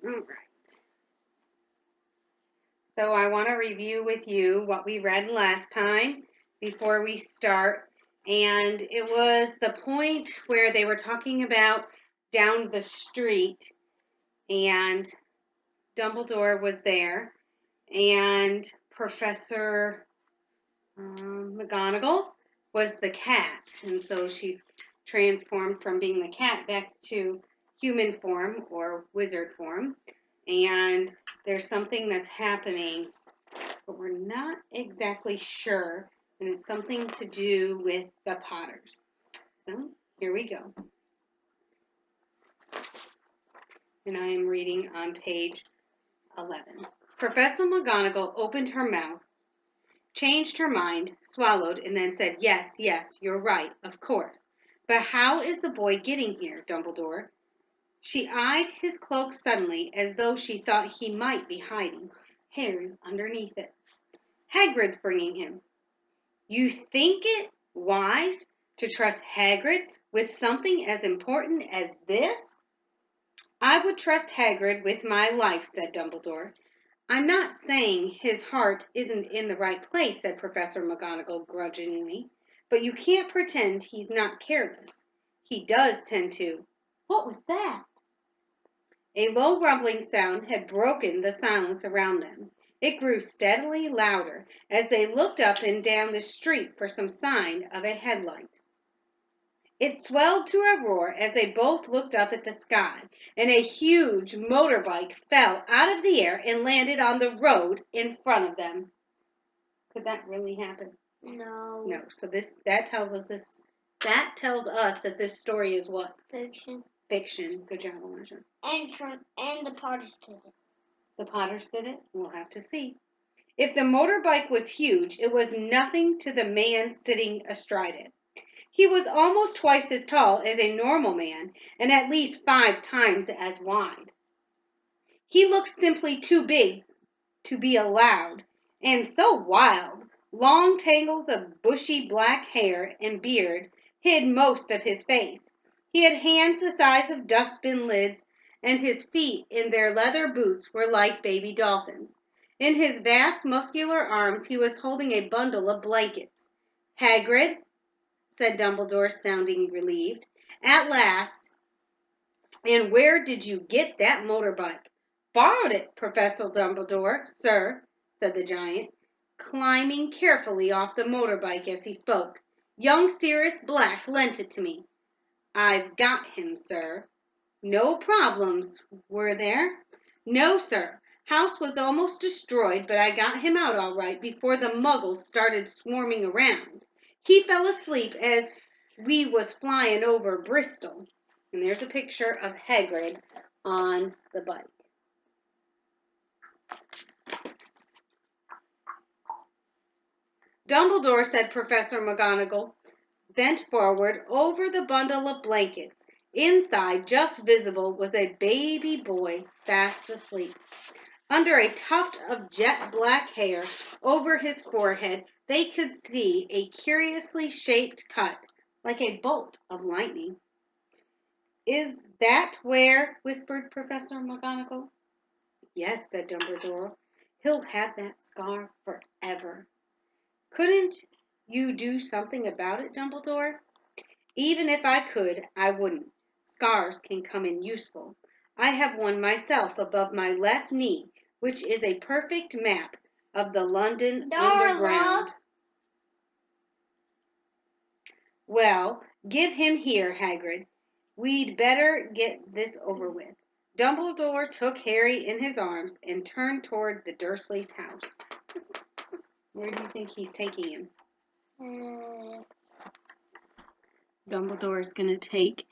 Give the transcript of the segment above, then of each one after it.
All right. So I want to review with you what we read last time before we start. And it was the point where they were talking about down the street and Dumbledore was there and Professor McGonagall was the cat. And so she's transformed from being the cat back to human form or wizard form. And there's something that's happening, but we're not exactly sure. And it's something to do with the Potters. So here we go. And I am reading on page 11. Professor McGonagall opened her mouth, changed her mind, swallowed, and then said, "Yes, yes, you're right, of course. But how is the boy getting here, Dumbledore?" She eyed his cloak suddenly, as though she thought he might be hiding Harry underneath it. "Hagrid's bringing him." "You think it wise to trust Hagrid with something as important as this?" "I would trust Hagrid with my life," said Dumbledore. "I'm not saying his heart isn't in the right place," said Professor McGonagall grudgingly, "but you can't pretend he's not careless. He does tend to—" What was that? A low rumbling sound had broken the silence around them. It grew steadily louder as they looked up and down the street for some sign of a headlight. It swelled to a roar as they both looked up at the sky, and a huge motorbike fell out of the air and landed on the road in front of them. Could that really happen? No. No. So that tells us that this story is what? Fiction. Fiction. Good job, Elijah. And the Potters did it. The Potters did it? We'll have to see. If the motorbike was huge, it was nothing to the man sitting astride it. He was almost twice as tall as a normal man and at least 5 times as wide. He looked simply too big to be allowed, and so wild. Long tangles of bushy black hair and beard hid most of his face. He had hands the size of dustbin lids, and his feet in their leather boots were like baby dolphins. In his vast muscular arms he was holding a bundle of blankets. "Hagrid," said Dumbledore, sounding relieved. "At last. And where did you get that motorbike?" "Borrowed it, Professor Dumbledore, sir," said the giant, climbing carefully off the motorbike as he spoke. "Young Sirius Black lent it to me." "I've got him, sir." "No problems, were there?" "No, sir. House was almost destroyed, but I got him out all right before the muggles started swarming around. He fell asleep as we was flying over Bristol." And there's a picture of Hagrid on the bike. "Dumbledore," said Professor McGonagall, bent forward over the bundle of blankets. Inside, just visible, was a baby boy fast asleep. Under a tuft of jet black hair over his forehead, they could see a curiously shaped cut, like a bolt of lightning. "Is that where?" whispered Professor McGonagall. "Yes," said Dumbledore. "He'll have that scar forever." "Couldn't you do something about it, Dumbledore?" "Even if I could, I wouldn't. Scars can come in useful. I have one myself above my left knee, which is a perfect map of the London Underground." "Well, give him here, Hagrid. We'd better get this over with." Dumbledore took Harry in his arms and turned toward the Dursleys' house. Where do you think he's taking him? Dumbledore's going to take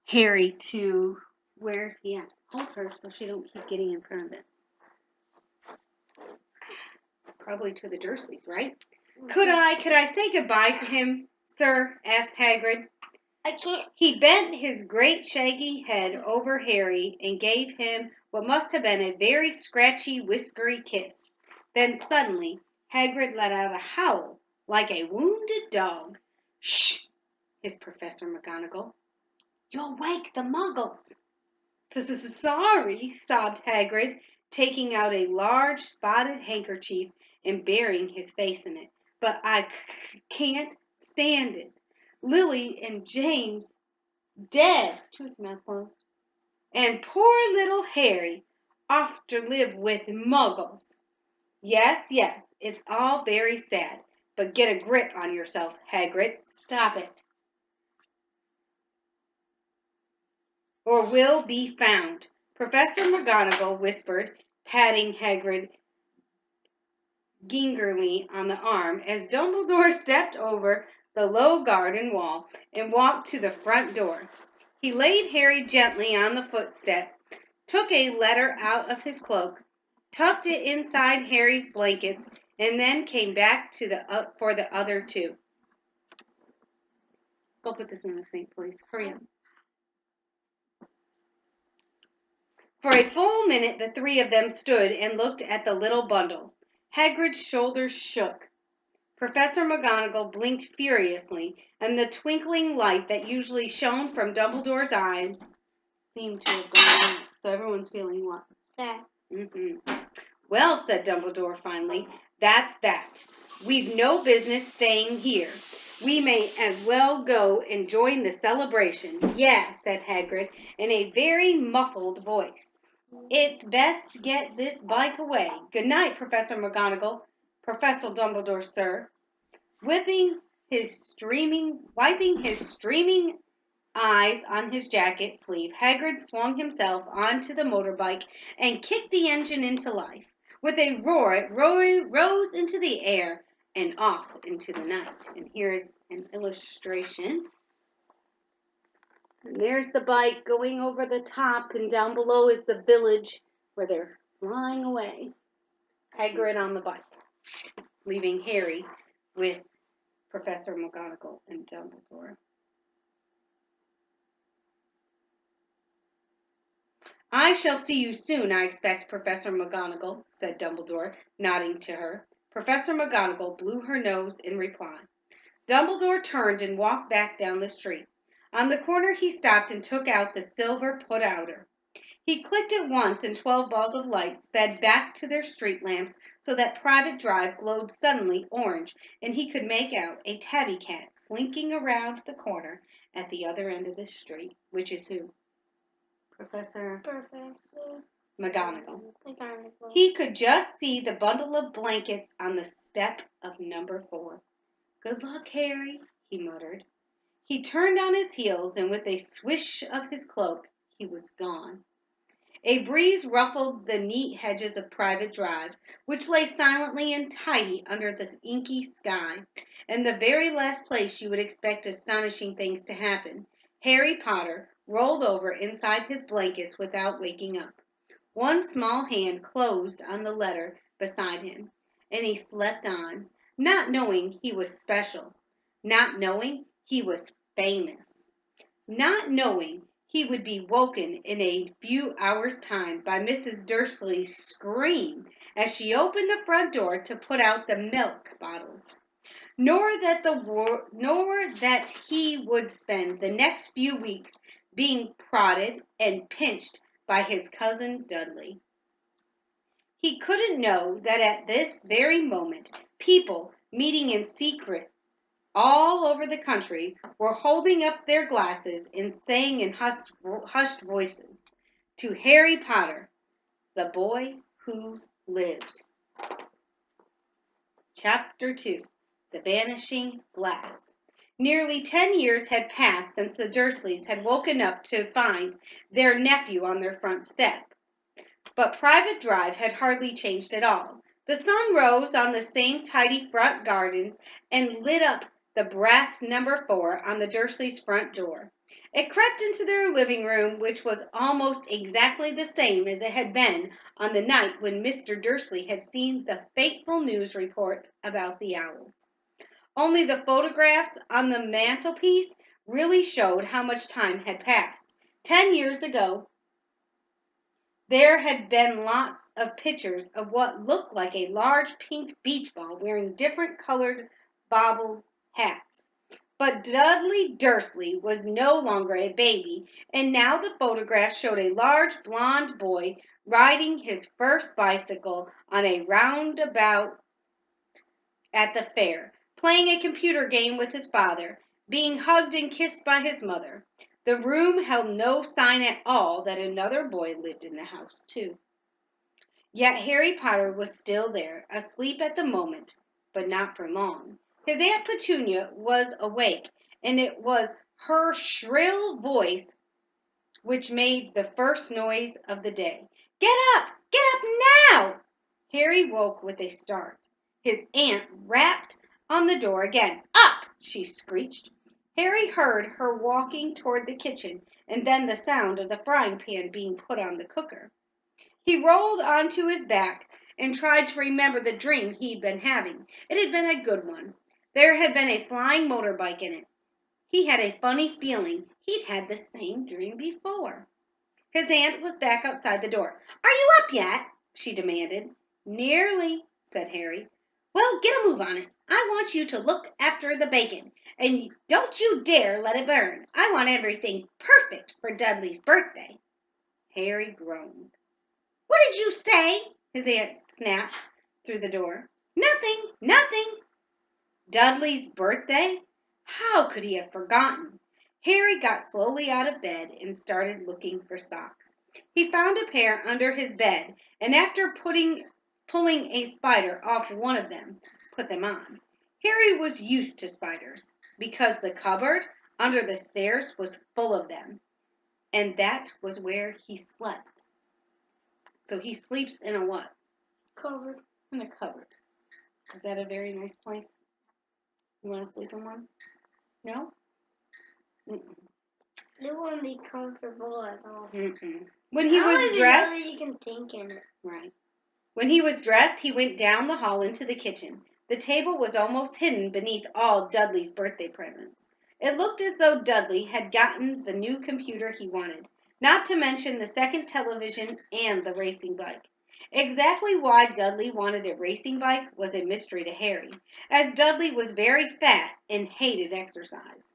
Harry to, where's he at? Hold her so she don't keep getting in front of it. Probably to the Dursleys, right? Could I say goodbye to him, sir?" asked Hagrid. I can't. He bent his great shaggy head over Harry and gave him what must have been a very scratchy, whiskery kiss. Then suddenly Hagrid let out a howl like a wounded dog. "Shh!" hissed Professor McGonagall. "You'll wake the Muggles." Sorry, sobbed Hagrid, taking out a large spotted handkerchief and burying his face in it. But I can't stand it. Lily and James dead. Chew his mouth closed. And poor little Harry off to live with muggles. Yes, yes, it's all very sad. But get a grip on yourself, Hagrid. Stop it. Or will be found, Professor McGonagall whispered, patting Hagrid gingerly on the arm as Dumbledore stepped over the low garden wall and walked to the front door. He laid Harry gently on the footstep, took a letter out of his cloak, tucked it inside Harry's blankets, and then came back to for the other two. Go put this in the sink, please. Hurry up. For a full minute the three of them stood and looked at the little bundle. Hagrid's shoulders shook. Professor McGonagall blinked furiously, and the twinkling light that usually shone from Dumbledore's eyes seemed to have gone out. So everyone's feeling what? Sad. Well, said Dumbledore finally, that's that. We've no business staying here. We may as well go and join the celebration. Yeah, said Hagrid in a very muffled voice. It's best to get this bike away. Good night, Professor McGonagall. Professor Dumbledore, sir. Wiping his streaming eyes on his jacket sleeve, Hagrid swung himself onto the motorbike and kicked the engine into life. With a roar, it rose into the air and off into the night. And here's an illustration. And there's the bike going over the top, and down below is the village where they're flying away. Hagrid on the bike, leaving Harry with Professor McGonagall and Dumbledore. I shall see you soon, I expect, Professor McGonagall, said Dumbledore, nodding to her. Professor McGonagall blew her nose in reply. Dumbledore turned and walked back down the street. On the corner he stopped and took out the silver put-outer. He clicked it once and 12 balls of light sped back to their street lamps so that Private Drive glowed suddenly orange and he could make out a tabby cat slinking around the corner at the other end of the street. Which is who? Professor McGonagall. He could just see the bundle of blankets on the step of number 4. Good luck, Harry, he muttered. He turned on his heels, and with a swish of his cloak, he was gone. A breeze ruffled the neat hedges of Private Drive, which lay silently and tidy under the inky sky, and the very last place you would expect astonishing things to happen. Harry Potter rolled over inside his blankets without waking up. One small hand closed on the letter beside him, and he slept on, not knowing he was special, not knowing he was famous, not knowing he would be woken in a few hours' time by Mrs. Dursley's scream as she opened the front door to put out the milk bottles, nor that he would spend the next few weeks being prodded and pinched by his cousin Dudley. He couldn't know that at this very moment people meeting in secret all over the country were holding up their glasses and saying in hushed voices, "To Harry Potter, the boy who lived." Chapter 2. The Vanishing Glass. Nearly 10 years had passed since the Dursleys had woken up to find their nephew on their front step. But Private Drive had hardly changed at all. The sun rose on the same tidy front gardens and lit up the brass number 4 on the Dursleys' front door. It crept into their living room, which was almost exactly the same as it had been on the night when Mr. Dursley had seen the fateful news reports about the owls. Only the photographs on the mantelpiece really showed how much time had passed. 10 years ago, there had been lots of pictures of what looked like a large pink beach ball wearing different colored bobble hats. But Dudley Dursley was no longer a baby, and now the photograph showed a large blond boy riding his first bicycle on a roundabout at the fair, playing a computer game with his father, being hugged and kissed by his mother. The room held no sign at all that another boy lived in the house, too. Yet Harry Potter was still there, asleep at the moment, but not for long. His Aunt Petunia was awake, and it was her shrill voice which made the first noise of the day. Get up! Get up now! Harry woke with a start. His aunt rapped on the door again. Up! She screeched. Harry heard her walking toward the kitchen, and then the sound of the frying pan being put on the cooker. He rolled onto his back and tried to remember the dream he'd been having. It had been a good one. There had been a flying motorbike in it. He had a funny feeling he'd had the same dream before. His aunt was back outside the door. Are you up yet? She demanded. Nearly, said Harry. Well, get a move on it. I want you to look after the bacon, and don't you dare let it burn. I want everything perfect for Dudley's birthday. Harry groaned. What did you say? His aunt snapped through the door. Nothing, nothing. Dudley's birthday? How could he have forgotten? Harry got slowly out of bed and started looking for socks. He found a pair under his bed, and after pulling a spider off one of them, put them on. Harry was used to spiders because the cupboard under the stairs was full of them, and that was where he slept. So he sleeps in a what? Covered. In a cupboard. Is that a very nice place? You want to sleep in one? No? Mm-mm. You won't be comfortable at all. Mm-mm. When he was dressed, You can think in it. right. When he was dressed, he went down the hall into the kitchen. The table was almost hidden beneath all Dudley's birthday presents. It looked as though Dudley had gotten the new computer he wanted, not to mention the second television and the racing bike. Exactly why Dudley wanted a racing bike was a mystery to Harry, as Dudley was very fat and hated exercise.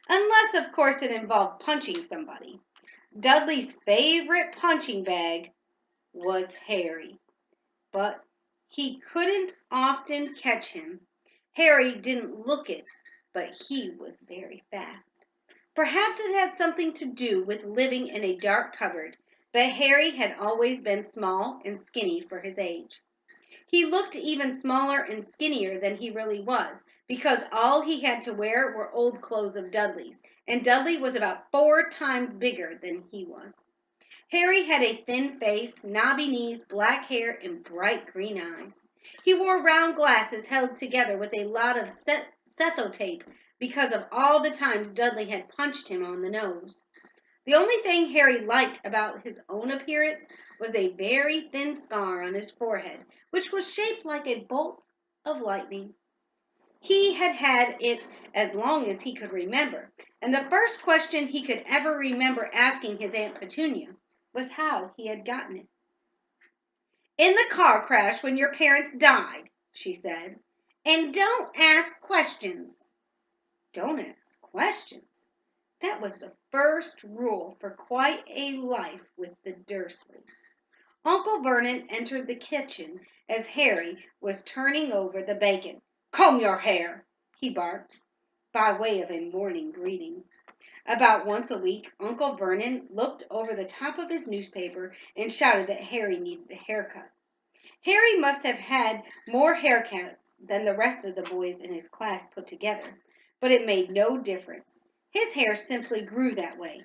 Unless, of course, it involved punching somebody. Dudley's favorite punching bag was Harry, but he couldn't often catch him. Harry didn't look it, but he was very fast. Perhaps it had something to do with living in a dark cupboard, but Harry had always been small and skinny for his age. He looked even smaller and skinnier than he really was, because all he had to wear were old clothes of Dudley's, and Dudley was about 4 times bigger than he was. Harry had a thin face, knobby knees, black hair, and bright green eyes. He wore round glasses held together with a lot of sethotape because of all the times Dudley had punched him on the nose. The only thing Harry liked about his own appearance was a very thin scar on his forehead, which was shaped like a bolt of lightning. He had had it as long as he could remember, and the first question he could ever remember asking his Aunt Petunia was how he had gotten it. In the car crash when your parents died, she said. And don't ask questions. Don't ask questions. That was the first rule for quite a life with the Dursleys. Uncle Vernon entered the kitchen as Harry was turning over the bacon. Comb your hair, he barked, by way of a morning greeting. About once a week, Uncle Vernon looked over the top of his newspaper and shouted that Harry needed a haircut. Harry must have had more haircuts than the rest of the boys in his class put together, but it made no difference. His hair simply grew that way,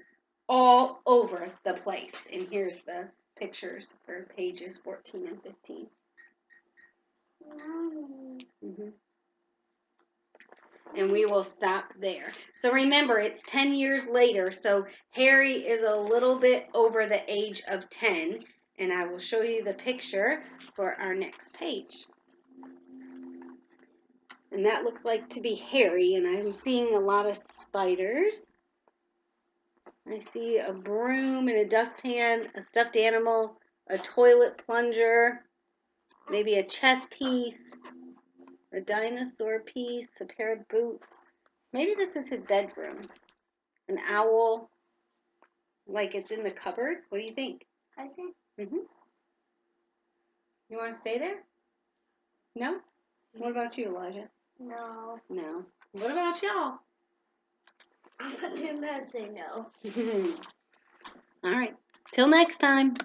all over the place. And here's the pictures for pages 14 and 15. Mm-hmm. And we will stop there. So remember, it's 10 years later, so Harry is a little bit over the age of 10, and I will show you the picture for our next page. And that looks like to be Harry, and I'm seeing a lot of spiders. I see a broom and a dustpan, a stuffed animal, a toilet plunger, maybe a chess piece, a dinosaur piece, a pair of boots, Maybe this is his bedroom. An owl, like it's in the cupboard. What do you think? I think. You want to stay there? No? What about you, Elijah? No. No. What about y'all? I'm not doing that. Say no. All right. Till next time.